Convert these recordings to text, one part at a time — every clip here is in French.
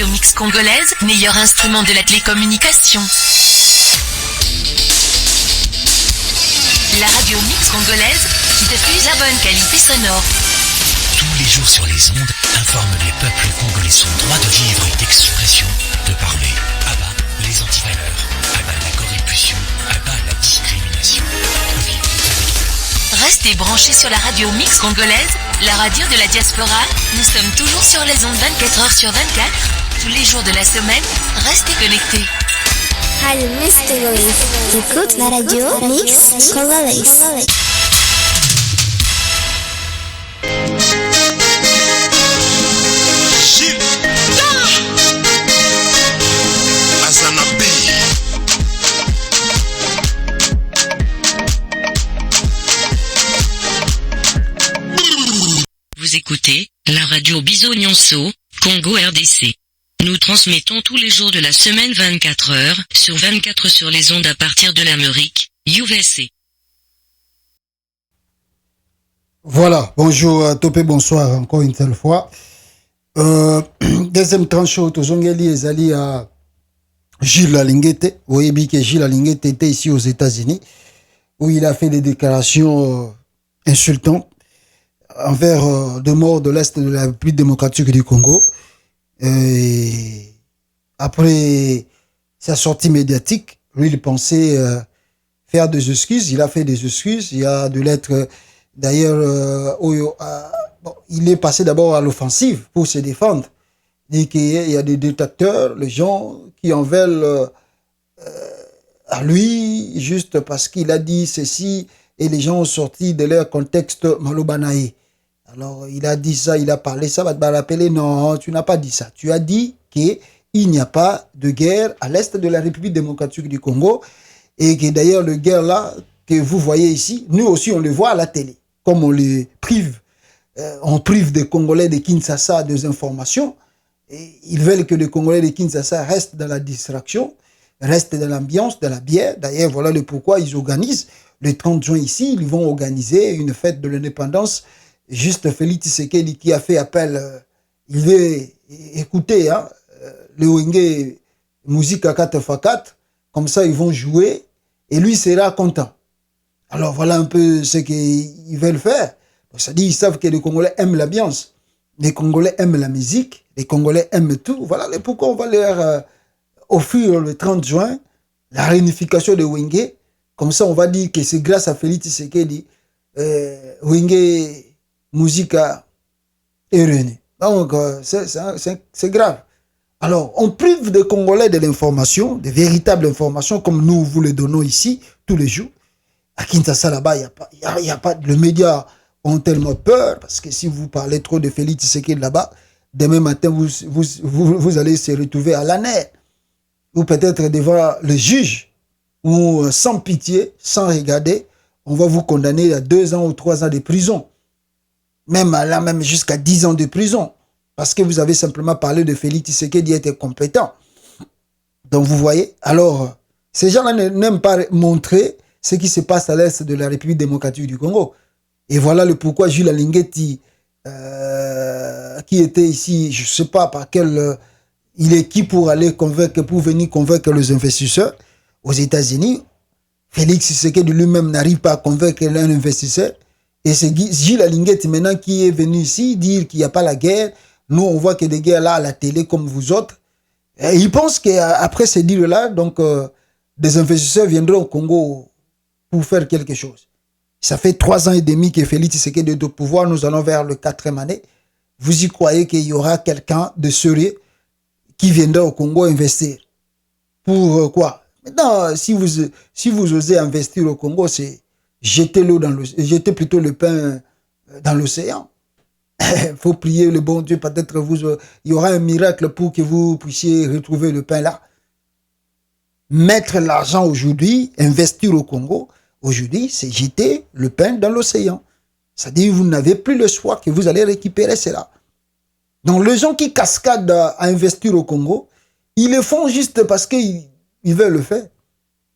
radio mix congolaise, meilleur instrument de la télécommunication. La radio mix congolaise, qui diffuse la bonne qualité sonore. Tous les jours sur les ondes, informe les peuples congolais son droit de vivre et d'expression, de parler. Abat les antivaleurs, abat la corruption, abat la discrimination. Vive l'État. Restez branchés sur la radio mix congolaise, la radio de la diaspora. Nous sommes toujours sur les ondes 24 heures sur 24, tous les jours de la semaine. Restez connectés. Radio Mix Congolaise. Écoute la radio Mix Congolaise. Vous écoutez la radio Bisognon-So, Congo RDC. Nous transmettons tous les jours de la semaine 24 heures sur 24 sur les ondes à partir de l'Amérique, USA. Voilà, bonjour Topé, bonsoir encore une seule fois. Deuxième tranche au Tozongeli ezali à Gilles Alingete. Vous voyez bien que Gilles Alingete était ici aux États-Unis où il a fait des déclarations insultantes envers des morts de l'Est de la République démocratique du Congo. Et après sa sortie médiatique, lui, il pensait faire des excuses. Il a fait des excuses. Il y a de lettres. D'ailleurs, il est passé d'abord à l'offensive pour se défendre. Il dit qu'il y a des détracteurs, les gens qui en veulent à lui juste parce qu'il a dit ceci et les gens ont sorti de leur contexte malobanaï. Alors, il a dit ça, il a parlé ça, va te rappeler, non, tu n'as pas dit ça. Tu as dit qu'il n'y a pas de guerre à l'est de la République démocratique du Congo et que d'ailleurs, le guerre là, que vous voyez ici, nous aussi, on le voit à la télé. Comme on les prive, on prive des Congolais de Kinshasa des informations. Et ils veulent que les Congolais de Kinshasa restent dans la distraction, restent dans l'ambiance, dans la bière. D'ailleurs, voilà le pourquoi ils organisent. Le 30 juin ici, ils vont organiser une fête de l'indépendance. Juste Félix Tshisekedi qui a fait appel, il veut écouter le Wenge musique à 4x4, comme ça ils vont jouer et lui sera content. Alors voilà un peu ce qu'ils veulent faire. C'est-à-dire ils savent que les Congolais aiment l'ambiance, les Congolais aiment la musique, les Congolais aiment tout. Voilà pourquoi on va leur offrir le 30 juin la réunification de Wenge. Comme ça on va dire que c'est grâce à Félix Tshisekedi Wenge musique est réunie. Donc, c'est grave. Alors, on prive des Congolais de l'information, de véritables informations, comme nous vous les donnons ici, tous les jours. À Kinshasa, là-bas, il y a pas, les médias ont tellement peur, parce que si vous parlez trop de Félix Tshisekedi là-bas, demain matin, vous allez se retrouver à l'année, ou peut-être devant le juge, ou sans pitié, sans regarder, on va vous condamner à 2 ans ou 3 ans de prison. Même jusqu'à 10 ans de prison. Parce que vous avez simplement parlé de Félix Tshisekedi était compétent. Donc vous voyez, alors, ces gens-là n'aiment pas montrer ce qui se passe à l'est de la République démocratique du Congo. Et voilà le pourquoi Jules Alingeti, qui était ici, je ne sais pas par quel... il est qui pour aller convaincre, pour venir convaincre les investisseurs aux États-Unis. Félix Tshisekedi lui-même n'arrive pas à convaincre un investisseur. Et c'est Gilles Alingeti maintenant qui est venu ici dire qu'il n'y a pas la guerre. Nous, on voit que des guerres là à la télé comme vous autres. Et il pense qu'après ces dires-là, donc, des investisseurs viendront au Congo pour faire quelque chose. Ça fait 3 ans et demi que Félix Tshisekedi est au pouvoir. Nous allons vers le 4e année. Vous y croyez qu'il y aura quelqu'un de sérieux qui viendra au Congo investir? Pour quoi? Maintenant, si vous osez investir au Congo, c'est jetez plutôt le pain dans l'océan. Il faut prier le bon Dieu, peut-être il y aura un miracle pour que vous puissiez retrouver le pain là. Mettre l'argent aujourd'hui, investir au Congo, aujourd'hui, c'est jeter le pain dans l'océan. C'est-à-dire vous n'avez plus le choix que vous allez récupérer cela. Donc les gens qui cascadent à investir au Congo, ils le font juste parce qu'ils veulent le faire.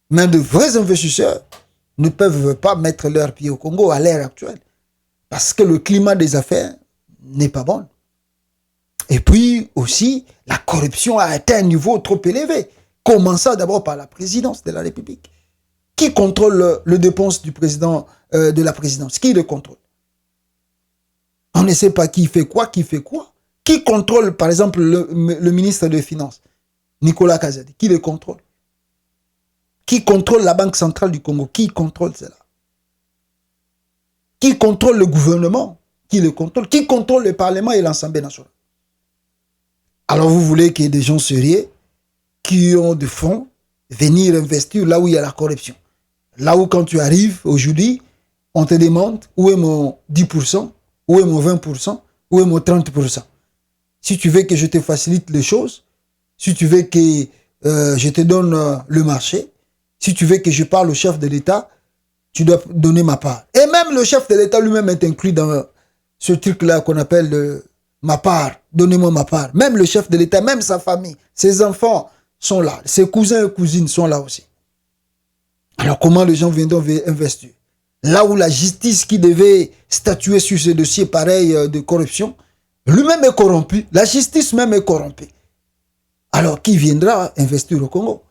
Mais de vrais investisseurs ne peuvent pas mettre leurs pieds au Congo à l'ère actuelle. Parce que le climat des affaires n'est pas bon. Et puis aussi, la corruption a atteint un niveau trop élevé, commençant d'abord par la présidence de la République. Qui contrôle le dépense du président de la présidence? Qui le contrôle? On ne sait pas qui fait quoi, qui fait quoi. Qui contrôle, par exemple, le ministre des Finances, Nicolas Kazadi? Qui le contrôle? Qui contrôle la Banque centrale du Congo? Qui contrôle cela? Qui contrôle le gouvernement? Qui le contrôle? Qui contrôle le Parlement et l'Assemblée nationale? Alors vous voulez qu'il y ait des gens sérieux qui ont des fonds venir investir là où il y a la corruption. Là où quand tu arrives aujourd'hui, on te demande où est mon 10%, où est mon 20%, où est mon 30%. Si tu veux que je te facilite les choses, si tu veux que je te donne le marché, si tu veux que je parle au chef de l'État, tu dois donner ma part. Et même le chef de l'État lui-même est inclus dans ce truc-là qu'on appelle ma part. Donnez-moi ma part. Même le chef de l'État, même sa famille, ses enfants sont là. Ses cousins et cousines sont là aussi. Alors comment les gens viendront investir? Là où la justice qui devait statuer sur ce dossier pareil de corruption, lui-même est corrompu. La justice même est corrompue. Alors qui viendra investir au Congo?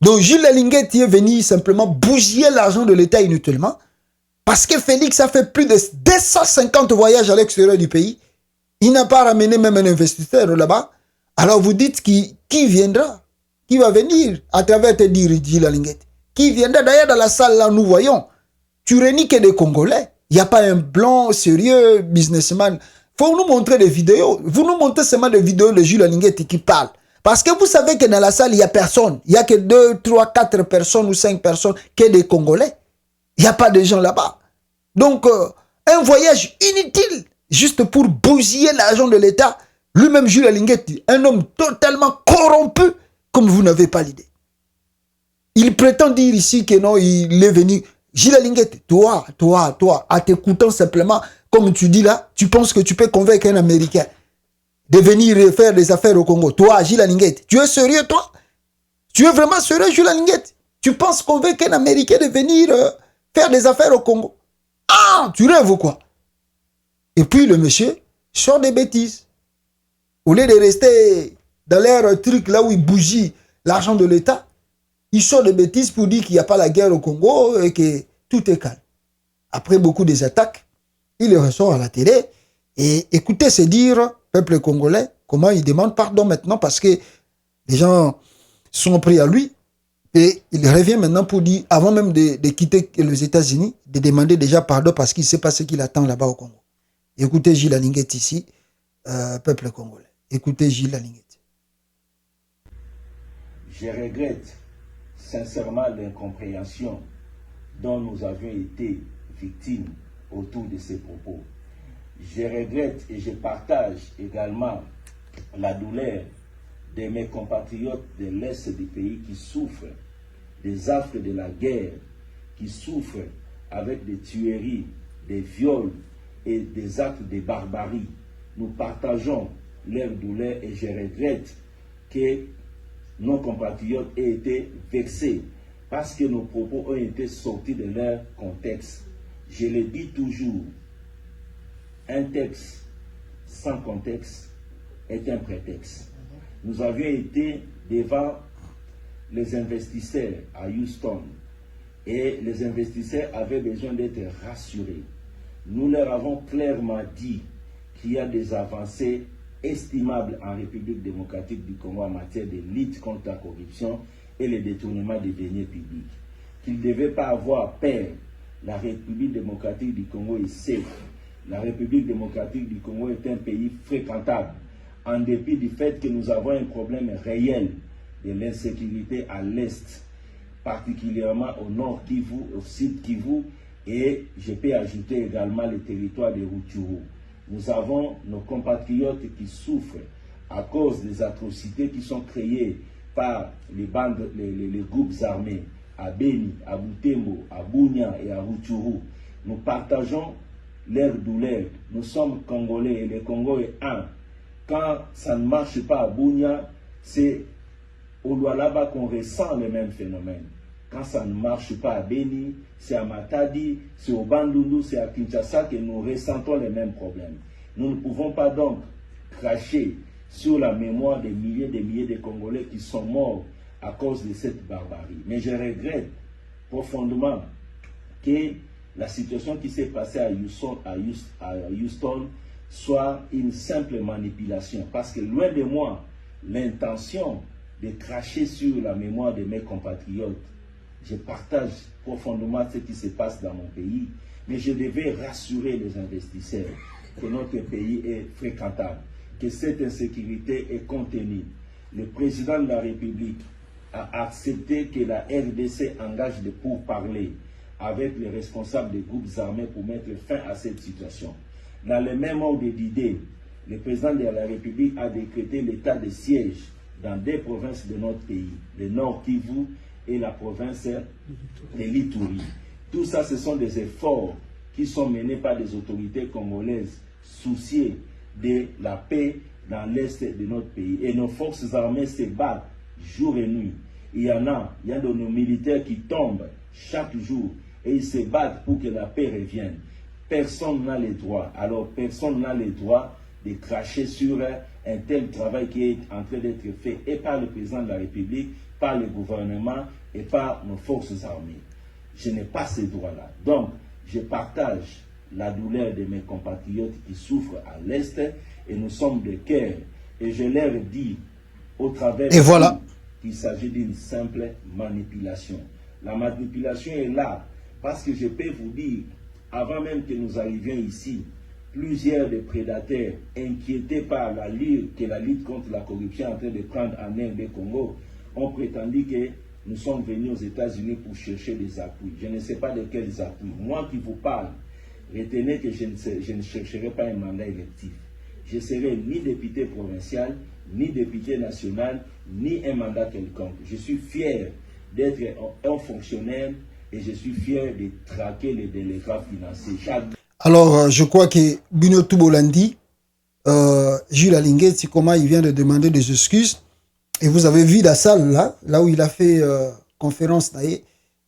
Donc Gilles Linguetti est venu simplement bousiller l'argent de l'État inutilement parce que Félix a fait plus de 250 voyages à l'extérieur du pays. Il n'a pas ramené même un investisseur là-bas. Alors vous dites qui viendra? Qui va venir à travers te dire Gilles Linguetti? Qui viendra? D'ailleurs dans la salle là nous voyons, tu réunis que des Congolais. Il n'y a pas un blanc sérieux businessman. Faut nous montrer des vidéos. Vous nous montrez seulement des vidéos de Gilles Linguetti qui parle. Parce que vous savez que dans la salle, il n'y a personne. Il n'y a que 2, 3, 4 personnes ou 5 personnes qui sont des Congolais. Il n'y a pas de gens là-bas. Donc, un voyage inutile, juste pour bousiller l'argent de l'État. Lui-même, Jules Linguetti, un homme totalement corrompu, comme vous n'avez pas l'idée. Il prétend dire ici que non, il est venu. Gilles Linguetti, toi, à t'écoutant simplement, comme tu dis là, tu penses que tu peux convaincre un Américain de venir faire des affaires au Congo. Toi, Gilles Linguetti, tu es sérieux, toi? Tu es vraiment sérieux, Gilles Linguetti? Tu penses convaincre un Américain de venir faire des affaires au Congo? Ah, tu rêves ou quoi? Et puis le monsieur sort des bêtises. Au lieu de rester dans leur truc là où il bougie l'argent de l'État, il sort des bêtises pour dire qu'il n'y a pas la guerre au Congo et que tout est calme. Après beaucoup des attaques, il ressort à la télé et écoutez se dire, peuple congolais, comment il demande pardon maintenant parce que les gens sont pris à lui. Et il revient maintenant pour dire, avant même de quitter les États-Unis, de demander déjà pardon parce qu'il ne sait pas ce qu'il attend là-bas au Congo. Écoutez Gilles Linguetti ici, peuple congolais. Écoutez Gilles Linguetti. Je regrette sincèrement l'incompréhension dont nous avions été victimes autour de ces propos. Je regrette et je partage également la douleur de mes compatriotes de l'Est du pays qui souffrent des affres de la guerre, qui souffrent avec des tueries, des viols et des actes de barbarie. Nous partageons leur douleur et je regrette que nos compatriotes aient été vexés parce que nos propos ont été sortis de leur contexte. Je le dis toujours, un texte sans contexte est un prétexte. Nous avions été devant les investisseurs à Houston et les investisseurs avaient besoin d'être rassurés. Nous leur avons clairement dit qu'il y a des avancées estimables en République démocratique du Congo en matière de lutte contre la corruption et le détournement des deniers publics. Qu'ils ne devaient pas avoir peur. La République démocratique du Congo est safe. La République démocratique du Congo est un pays fréquentable. En dépit du fait que nous avons un problème réel de l'insécurité à l'Est, particulièrement au nord Kivu, au sud Kivu, et je peux ajouter également le territoire de Rutshuru. Nous avons nos compatriotes qui souffrent à cause des atrocités qui sont créées par les bandes, les groupes armés à Beni, à Butembo, à Bunia et à Rutshuru. Nous partageons leur douleur. Nous sommes Congolais et le Congo est un. Quand ça ne marche pas à Bunia, c'est au Lualaba qu'on ressent les mêmes phénomènes. Quand ça ne marche pas à Beni, c'est à Matadi, c'est au Bandundu, c'est à Kinshasa que nous ressentons les mêmes problèmes. Nous ne pouvons pas donc cracher sur la mémoire des milliers de Congolais qui sont morts à cause de cette barbarie. Mais je regrette profondément que la situation qui s'est passée à Houston soit une simple manipulation. Parce que loin de moi, l'intention de cracher sur la mémoire de mes compatriotes. Je partage profondément ce qui se passe dans mon pays, mais je devais rassurer les investisseurs que notre pays est fréquentable, que cette insécurité est contenue. Le président de la République a accepté que la RDC engage des pourparlers avec les responsables des groupes armés pour mettre fin à cette situation. Dans le même ordre d'idées, le président de la République a décrété l'état de siège dans deux provinces de notre pays, le Nord Kivu et la province de l'Ituri. Tout ça, ce sont des efforts qui sont menés par des autorités congolaises souciées de la paix dans l'est de notre pays. Et nos forces armées se battent jour et nuit. Il y a de nos militaires qui tombent chaque jour et ils se battent pour que la paix revienne. Personne n'a le droit. Alors personne n'a le droit de cracher sur un tel travail qui est en train d'être fait et par le président de la République, par le gouvernement et par nos forces armées. Je n'ai pas ces droits-là. Donc, je partage la douleur de mes compatriotes qui souffrent à l'Est et nous sommes de cœur. Et je leur dis au travers et voilà qu'il s'agit d'une simple manipulation. La manipulation est là parce que je peux vous dire, avant même que nous arrivions ici, plusieurs des prédateurs inquiétés par la lutte contre la corruption en train de prendre en main le Congo ont prétendu que nous sommes venus aux États-Unis pour chercher des appuis. Je ne sais pas de quels appuis. Moi qui vous parle, retenez que je ne chercherai pas un mandat électif. Je ne serai ni député provincial, ni député national, ni un mandat quelconque. Je suis fier d'être un fonctionnaire et je suis fier de traquer les délégués financiers. Alors, je crois que Bino Toubolandi, Jules Alinguet, comment il vient de demander des excuses. Et vous avez vu la salle là où il a fait conférence, il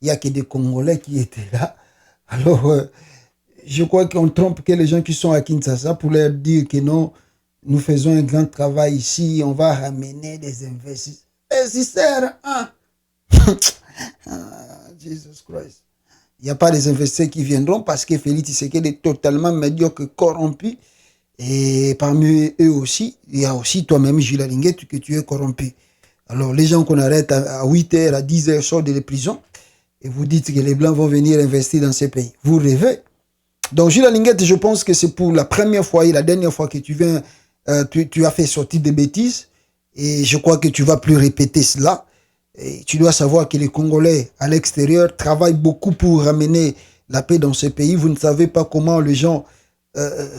n'y a que des Congolais qui étaient là. Alors, je crois qu'on trompe que les gens qui sont à Kinshasa pour leur dire que non, nous faisons un grand travail ici, on va ramener des investisseurs. Hein? Jesus Christ. Il n'y a pas des investisseurs qui viendront parce que Félix Tshisekedi est totalement médiocre, corrompu. Et parmi eux aussi, il y a aussi toi-même, Jules Alinguet, que tu es corrompu. Alors, les gens qu'on arrête à 8h, à 10h, sortent de la prison, et vous dites que les Blancs vont venir investir dans ces pays. Vous rêvez. Donc, Jules Alinguet, je pense que c'est pour la première fois et la dernière fois que tu viens, tu as fait sortir des bêtises, et je crois que tu vas plus répéter cela. Et tu dois savoir que les Congolais à l'extérieur travaillent beaucoup pour ramener la paix dans ces pays. Vous ne savez pas comment les gens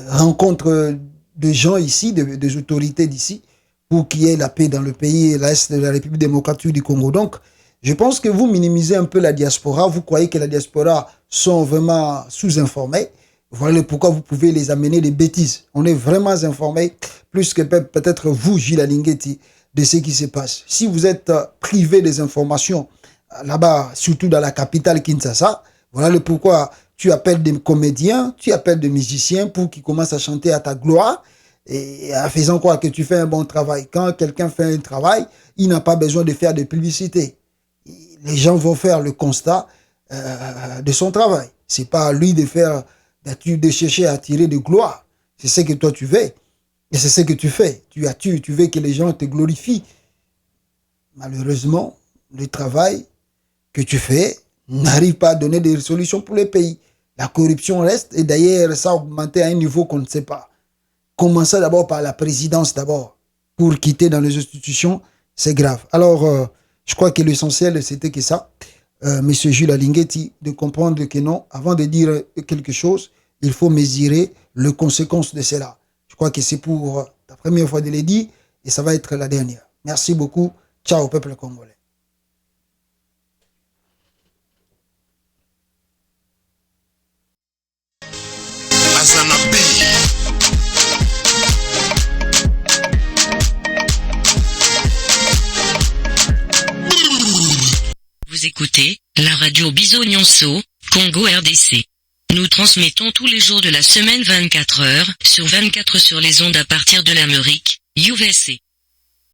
rencontrent des gens ici, des autorités d'ici, pour qu'il y ait la paix dans le pays, l'Est de la République démocratique du Congo. Donc, je pense que vous minimisez un peu la diaspora. Vous croyez que la diaspora sont vraiment sous-informés. Voilà pourquoi vous pouvez les amener des bêtises. On est vraiment informés, plus que peut-être vous, Gilles Alinguetti, de ce qui se passe. Si vous êtes privé des informations là-bas, surtout dans la capitale Kinshasa, voilà pourquoi tu appelles des comédiens, tu appelles des musiciens pour qu'ils commencent à chanter à ta gloire et en faisant croire que tu fais un bon travail. Quand quelqu'un fait un travail, il n'a pas besoin de faire de publicité. Les gens vont faire le constat de son travail. C'est pas à lui de chercher à attirer de gloire. C'est ce que toi tu veux. Et c'est ce que tu fais. Tu veux que les gens te glorifient. Malheureusement, le travail que tu fais n'arrive pas à donner des solutions pour les pays. La corruption reste, et d'ailleurs, ça a augmenté à un niveau qu'on ne sait pas. Commencer d'abord par la présidence d'abord, pour quitter dans les institutions, c'est grave. Alors, je crois que l'essentiel, c'était que ça, Monsieur Jules Alinguetti, de comprendre que non, avant de dire quelque chose, il faut mesurer les conséquences de cela. Je crois que c'est pour la première fois de le dire, et ça va être la dernière. Merci beaucoup. Ciao, peuple congolais. Vous écoutez la radio Biso-Nyonso, Congo RDC. Nous transmettons tous les jours de la semaine 24 heures sur 24 sur les ondes à partir de l'Amérique, UVC.